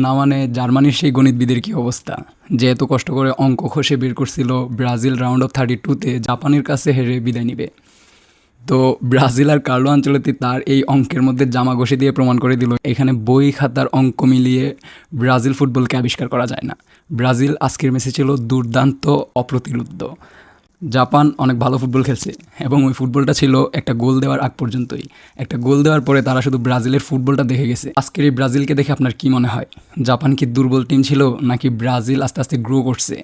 না মানে জার্মানির সেই গণিতবিদের কী অবস্থা, যে এত কষ্ট করে অঙ্ক কষে বের করছিল ব্রাজিল রাউন্ড অফ 32-তে জাপানের কাছে হেরে বিদায় নিবে। তো ব্রাজিল আর কার্লো আনচেলত্তি তার এই অঙ্কের মধ্যে জামা ঘষে দিয়ে প্রমাণ করে দিল এখানে বই খাতার অঙ্ক মিলিয়ে ব্রাজিল ফুটবলকে আবিষ্কার করা যায় না। ব্রাজিল আজকের ম্যাচে ছিল দুর্দান্ত, অপ্রতিরোধ্য। জাপান অনেক ভালো ফুটবল খেলছে এবং ওই ফুটবলটা ছিল একটা গোল দেওয়ার আগ পর্যন্তই। একটা গোল দেওয়ার পরে তারা শুধু ব্রাজিলের ফুটবলটা দেখে গেছে। আজকের এই ব্রাজিলকে দেখে আপনার কি মনে হয়, জাপান কি দুর্বল টিম ছিল নাকি ব্রাজিল আস্তে আস্তে গ্রো করছে?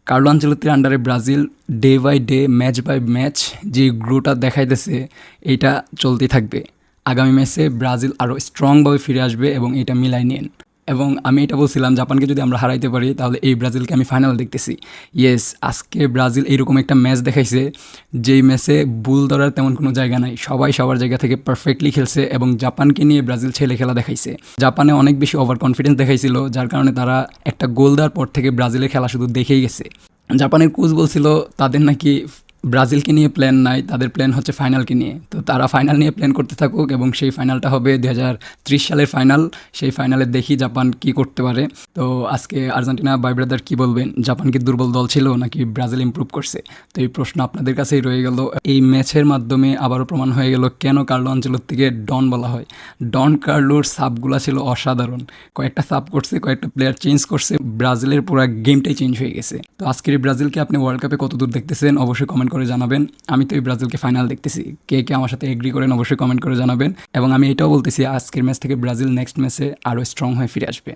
কার্লো আনচেলত্তির আন্ডারে Brazil day by day, match by match যে গ্রোটা দেখাইতেছে এইটা চলতেই থাকবে। আগামী ম্যাচে ব্রাজিল আরও স্ট্রংভাবে ফিরে আসবে এবং এটা মিলাই নিন। এবং আমি এটা বলছিলাম জাপানকে যদি আমরা হারাইতে পারি তাহলে এই ব্রাজিলকে আমি ফাইনাল দেখতেছি। ইয়েস, আজকে ব্রাজিল এইরকম একটা ম্যাচ দেখাইছে যেই ম্যাচে ভুল ধরার তেমন কোনো জায়গা নাই, সবাই সবার জায়গা থেকে পারফেক্টলি খেলছে এবং জাপানকে নিয়ে ব্রাজিল ছেলে খেলা দেখাইছে। জাপানে অনেক বেশি ওভার কনফিডেন্স দেখাইছিল, যার কারণে তারা একটা গোল দেওয়ার পর থেকে ব্রাজিলের খেলা শুধু দেখেই গেছে। জাপানের কোচ বলছিল তাদের নাকি ব্রাজিলকে নিয়ে প্ল্যান নাই, তাদের প্ল্যান হচ্ছে ফাইনালকে নিয়ে। তো তারা ফাইনাল নিয়ে প্ল্যান করতে থাকুক এবং সেই ফাইনালটা হবে 2030 সালের ফাইনাল। সেই ফাইনালে দেখি জাপান কি করতে পারে। তো আজকে আর্জেন্টিনা ভাই ব্রাদার কী বলবেন, জাপান কি দুর্বল দল ছিল নাকি ব্রাজিল ইমপ্রুভ করছে? তো এই প্রশ্ন আপনাদের কাছেই রয়ে গেল। এই ম্যাচের মাধ্যমে আবারও প্রমাণ হয়ে গেল কেন কার্লো আনচেলত্তিকে ডন বলা হয়। ডন কার্লোর সাবগুলা ছিল অসাধারণ। কয়েকটা সাব করছে, কয়েকটা প্লেয়ার চেঞ্জ করছে, ব্রাজিলের পুরো গেমটাই চেঞ্জ হয়ে গেছে। তো আজকের এই ব্রাজিলকে আপনি ওয়ার্ল্ড কাপে কতদূর দেখতেছেন অবশ্যই কমেন্ট করে জানাবেন। আমি তো এই ব্রাজিলকে ফাইনাল দেখতেছি, কে কে আমার সাথে এগ্রি করেন অবশ্যই কমেন্ট করে জানাবেন। এবং আমি এটাও বলতেছি আজকের ম্যাচ থেকে ব্রাজিল নেক্সট ম্যাচে আরও স্ট্রং হয়ে ফিরে আসবে।